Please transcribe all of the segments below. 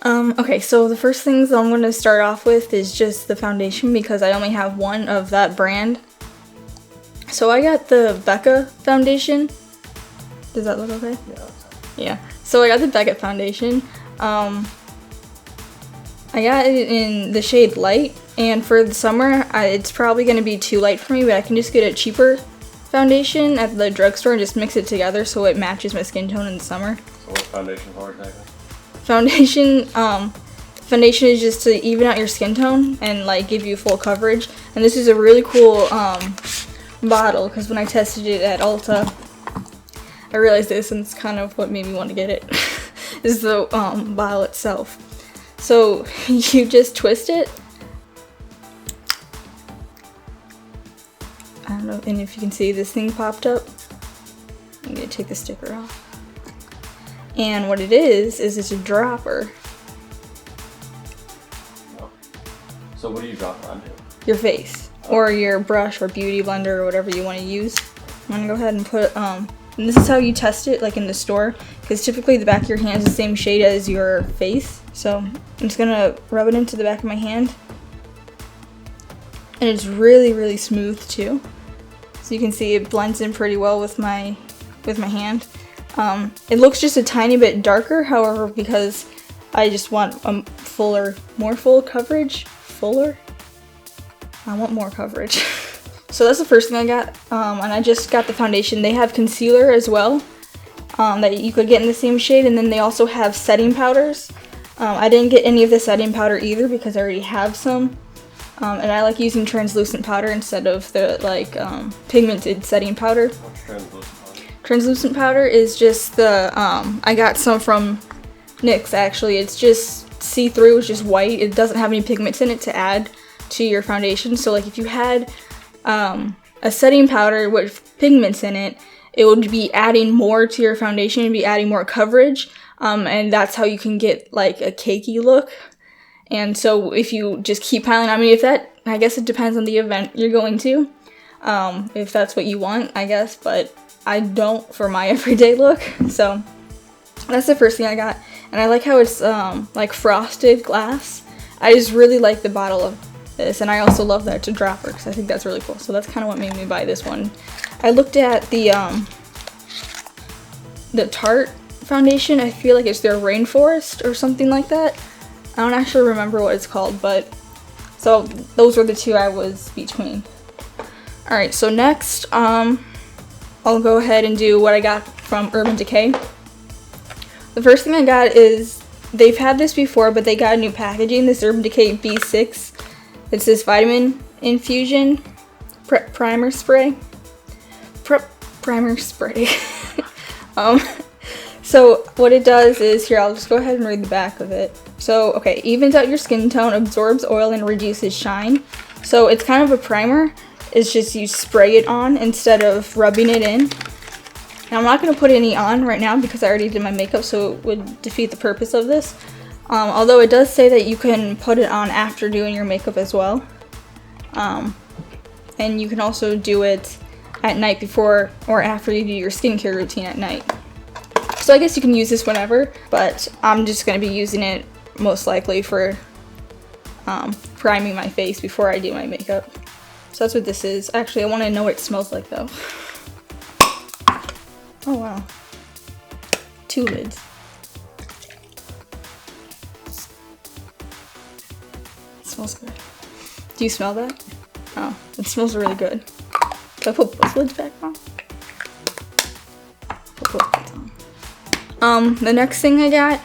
Okay, so the first things I'm going to start off with is just the foundation because I only have one of that brand. So I got the Becca foundation. Does that look okay? Yeah. So I got the Becca foundation. I got it in the shade light, and for the summer, it's probably going to be too light for me, but I can just get a cheaper foundation at the drugstore and just mix it together so it matches my skin tone in the summer. So what foundation for exactly? Foundation is just to even out your skin tone and like give you full coverage. And this is a really cool bottle because when I tested it at Ulta, I realized this, and it's kind of what made me want to get it. Is the bottle itself. So you just twist it. I don't know, and if you can see, this thing popped up. I'm gonna take the sticker off. And what it is it's a dropper. Oh. So what do you drop it onto? Your face, or your brush, or beauty blender, or whatever you want to use. I'm gonna go ahead and put, and this is how you test it, like in the store, because typically the back of your hand is the same shade as your face. So I'm just gonna rub it into the back of my hand. And it's really, really smooth too. So you can see it blends in pretty well with my hand. It looks just a tiny bit darker, however, because I just want more full coverage. I want more coverage. So that's the first thing I got, and I just got the foundation. They have concealer as well, that you could get in the same shade, and then they also have setting powders. I didn't get any of the setting powder either because I already have some, and I like using translucent powder instead of the pigmented setting powder. What's translucent powder? Translucent powder is just the, I got some from NYX actually. It's just see-through, it's just white. It doesn't have any pigments in it to add to your foundation. So like if you had a setting powder with pigments in it, it would be adding more to your foundation and be adding more coverage. And that's how you can get like a cakey look. And so if you just keep piling, I guess it depends on the event you're going to. If that's what you want, I guess, but I don't for my everyday look. So that's the first thing I got. And I like how it's like frosted glass. I just really like the bottle of this, and I also love that it's a dropper because I think that's really cool. So that's kind of what made me buy this one. I looked at the Tarte foundation. I feel like it's their Rainforest or something like that. I don't actually remember what it's called, but so those were the two I was between. Alright, so next I'll go ahead and do what I got from Urban Decay. The first thing I got is, they've had this before, but they got a new packaging, this Urban Decay B6. It's this vitamin infusion primer spray. Primer spray. So what it does is, here, I'll just go ahead and read the back of it. So, okay, evens out your skin tone, absorbs oil, and reduces shine. So it's kind of a primer. It's just you spray it on instead of rubbing it in. And I'm not going to put any on right now because I already did my makeup, so it would defeat the purpose of this. Although it does say that you can put it on after doing your makeup as well. And you can also do it at night before or after you do your skincare routine at night. So I guess you can use this whenever, but I'm just going to be using it most likely for priming my face before I do my makeup. So that's what this is. Actually, I want to know what it smells like though. Oh wow. 2 lids. It smells good. Do you smell that? Oh, it smells really good. Do I put both lids back on? Put both lids on. The next thing I got,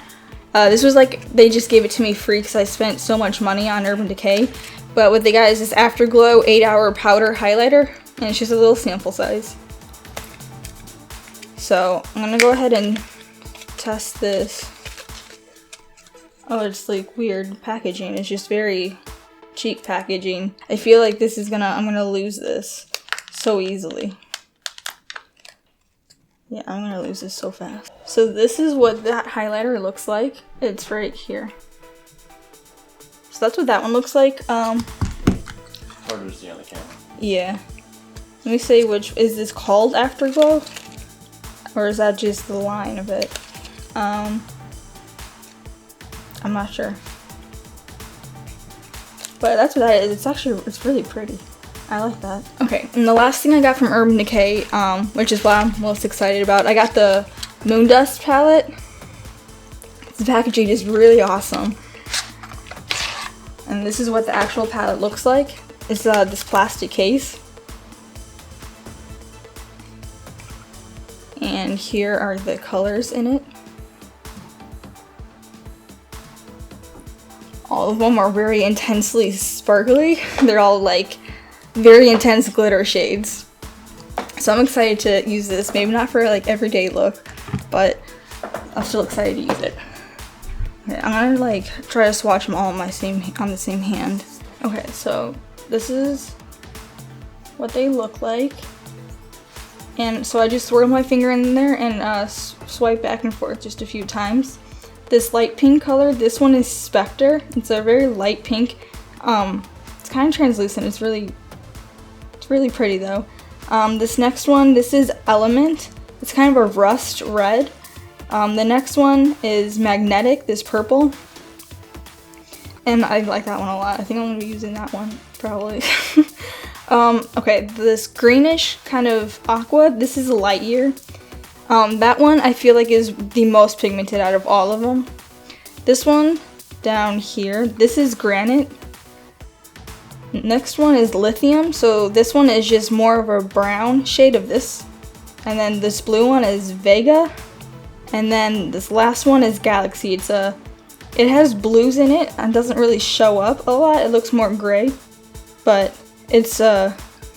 this was like, they just gave it to me free because I spent so much money on Urban Decay. But what they got is this Afterglow 8-hour powder highlighter, and it's just a little sample size. So I'm gonna go ahead and test this. Oh, it's like weird packaging. It's just very cheap packaging. I feel like this is I'm gonna lose this so easily. Yeah, I'm gonna lose this so fast. So this is what that highlighter looks like. It's right here. So that's what that one looks like. It's hard to see on the camera. Yeah. Let me see, is this called Afterglow? Or is that just the line of it? I'm not sure. But that's what that is. It's really pretty. I like that. Okay, and the last thing I got from Urban Decay, which is what I'm most excited about, I got the Moon Dust palette. The packaging is really awesome. And this is what the actual palette looks like. It's this plastic case. And here are the colors in it. All of them are very intensely sparkly. They're all like very intense glitter shades. So I'm excited to use this. Maybe not for like everyday look, but I'm still excited to use it. Okay, I'm gonna like try to swatch them all on the same hand. Okay, so this is what they look like. And so I just swirl my finger in there and swipe back and forth just a few times. This light pink color, this one is Spectre. It's a very light pink. It's kind of translucent. It's really pretty though. This next one, this is Element. It's kind of a rust red. The next one is Magnetic, this purple. And I like that one a lot. I think I'm gonna be using that one probably. Okay, this greenish kind of aqua, this is Lightyear. That one I feel like is the most pigmented out of all of them. This one down here, this is Granite. Next one is Lithium, so this one is just more of a brown shade of this. And then this blue one is Vega. And then this last one is Galaxy. It has blues in it and doesn't really show up a lot. It looks more gray, but it's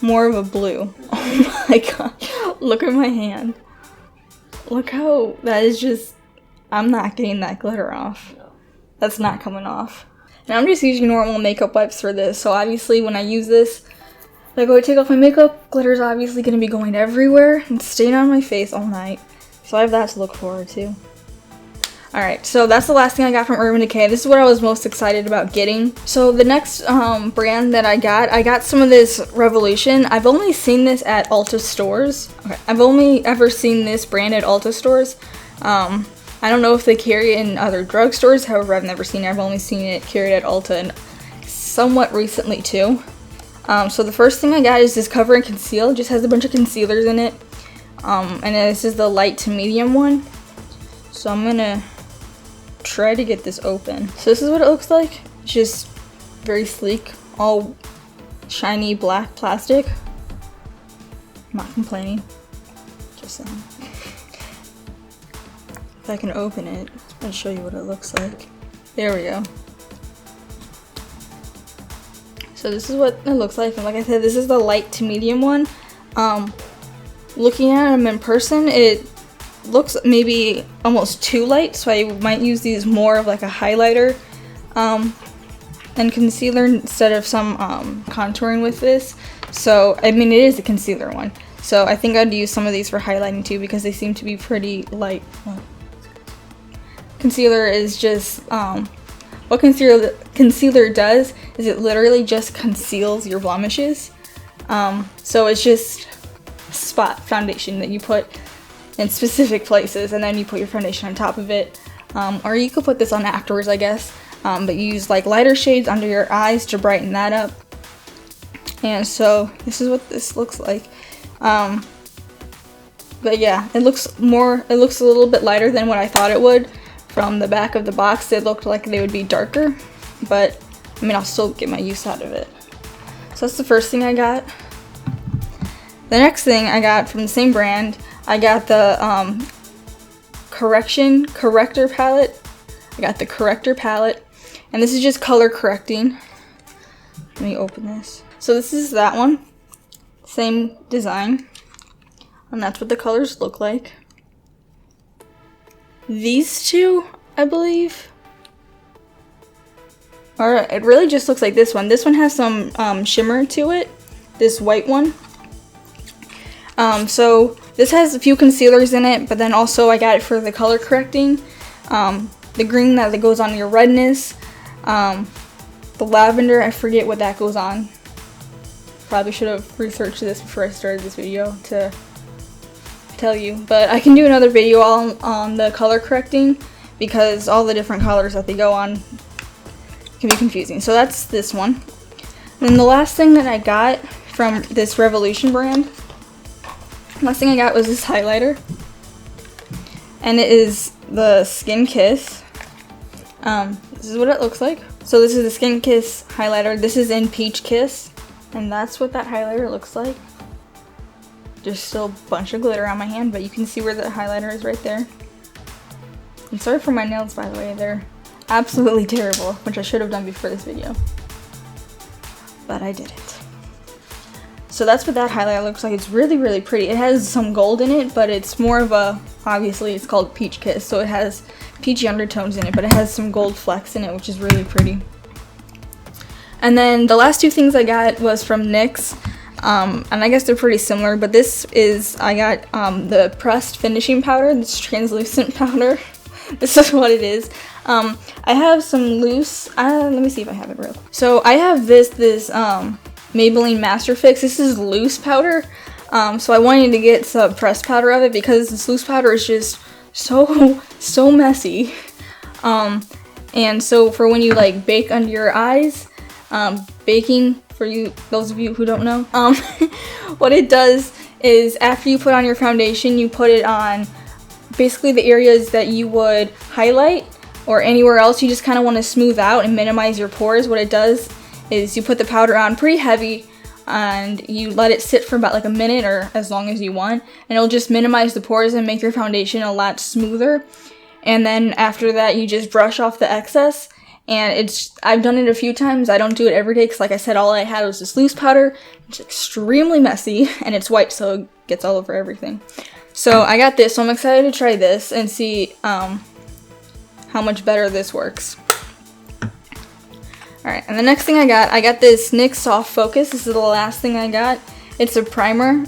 more of a blue. Oh my god, look at my hand. Look how that is just, I'm not getting that glitter off. That's not coming off. And I'm just using normal makeup wipes for this, so obviously when I use this, if I go to take off my makeup, glitter's obviously going to be going everywhere and staying on my face all night. So I have that to look forward to. Alright, so that's the last thing I got from Urban Decay. This is what I was most excited about getting. So the next brand that I got some of this Revolution. I've only seen this at Ulta stores. Okay, I've only ever seen this brand at Ulta stores. I don't know if they carry it in other drugstores, however I've never seen it. I've only seen it carried at Ulta and somewhat recently too. So the first thing I got is this Cover and Conceal. It just has a bunch of concealers in it. And this is the light to medium one. So I'm gonna try to get this open. So this is what it looks like. It's just very sleek, all shiny black plastic. I'm not complaining. Just saying. If I can open it, I'll show you what it looks like. There we go. So this is what it looks like, and like I said, this is the light to medium one. Looking at them in person, it looks maybe almost too light, so I might use these more of like a highlighter and concealer instead of some contouring with this. So I mean, it is a concealer one, so I think I'd use some of these for highlighting too because they seem to be pretty light. Concealer is just what concealer does is it literally just conceals your blemishes. So it's just spot foundation that you put in specific places, and then you put your foundation on top of it, or you could put this on afterwards, I guess, but you use like lighter shades under your eyes to brighten that up. And so this is what this looks like. But yeah, it looks a little bit lighter than what I thought it would. From the back of the box, it looked like they would be darker, but I mean, I'll still get my use out of it. So that's the first thing I got. The next thing I got from the same brand, I got the corrector palette. I got the corrector palette, and this is just color correcting. Let me open this. So this is that one, same design, and that's what the colors look like. These two, I believe, or it really just looks like this one. This one has some shimmer to it, this white one. So this has a few concealers in it, but then also I got it for the color correcting. The green that goes on your redness, the lavender, I forget what that goes on. Probably should have researched this before I started this video to tell you, but I can do another video on the color correcting because all the different colors that they go on can be confusing. So that's this one. And then the last thing that I got from this Revolution brand, last thing I got was this highlighter. And it is the Skin Kiss. This is what it looks like. So this is the Skin Kiss highlighter. This is in Peach Kiss. And that's what that highlighter looks like. There's still a bunch of glitter on my hand, but you can see where the highlighter is right there. I'm sorry for my nails, by the way. They're absolutely terrible, which I should have done before this video. But I didn't. So that's what that highlighter looks like. It's really, really pretty. It has some gold in it, but it's more of a, obviously it's called Peach Kiss, so it has peachy undertones in it, but it has some gold flecks in it, which is really pretty. And then the last two things I got was from NYX, and I guess they're pretty similar, but this is, I got the pressed finishing powder, this translucent powder. This is what it is. I have some loose, let me see if I have it real. So I have this Maybelline Master Fix. This is loose powder. So I wanted to get some pressed powder of it because this loose powder is just so messy. And so for when you like bake under your eyes, baking, for you, those of you who don't know, what it does is after you put on your foundation, you put it on basically the areas that you would highlight or anywhere else you just kind of want to smooth out and minimize your pores. What it does is you put the powder on pretty heavy and you let it sit for about like a minute or as long as you want, and it'll just minimize the pores and make your foundation a lot smoother. And then after that you just brush off the excess, and I've done it a few times. I don't do it every day because like I said, all I had was this loose powder. It's extremely messy and it's white, so it gets all over everything. So I got this, so I'm excited to try this and see how much better this works. Alright, and the next thing I got this NYX Soft Focus. This is the last thing I got. It's a primer.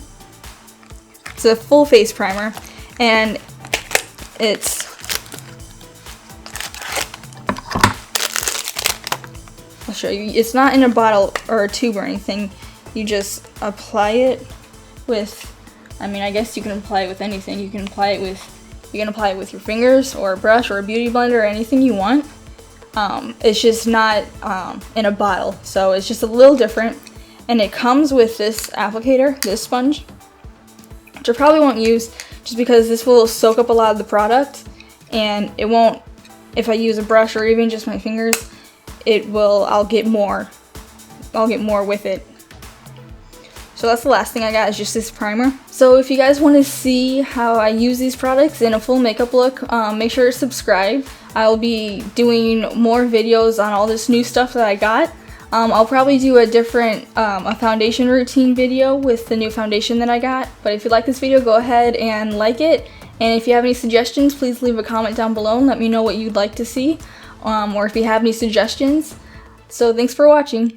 It's a full face primer, and I'll show you. It's not in a bottle or a tube or anything. You just apply it with, I mean, I guess you can apply it with anything. You can apply it with your fingers or a brush or a beauty blender or anything you want. It's just not in a bottle, so it's just a little different. And it comes with this applicator, this sponge, which I probably won't use just because this will soak up a lot of the product, and it won't, if I use a brush or even just my fingers, I'll get more with it. So that's the last thing I got, is just this primer. So if you guys want to see how I use these products in a full makeup look, make sure to subscribe. I'll be doing more videos on all this new stuff that I got. I'll probably do a different a foundation routine video with the new foundation that I got. But if you like this video, go ahead and like it. And if you have any suggestions, please leave a comment down below and let me know what you'd like to see. Or if you have any suggestions. So thanks for watching.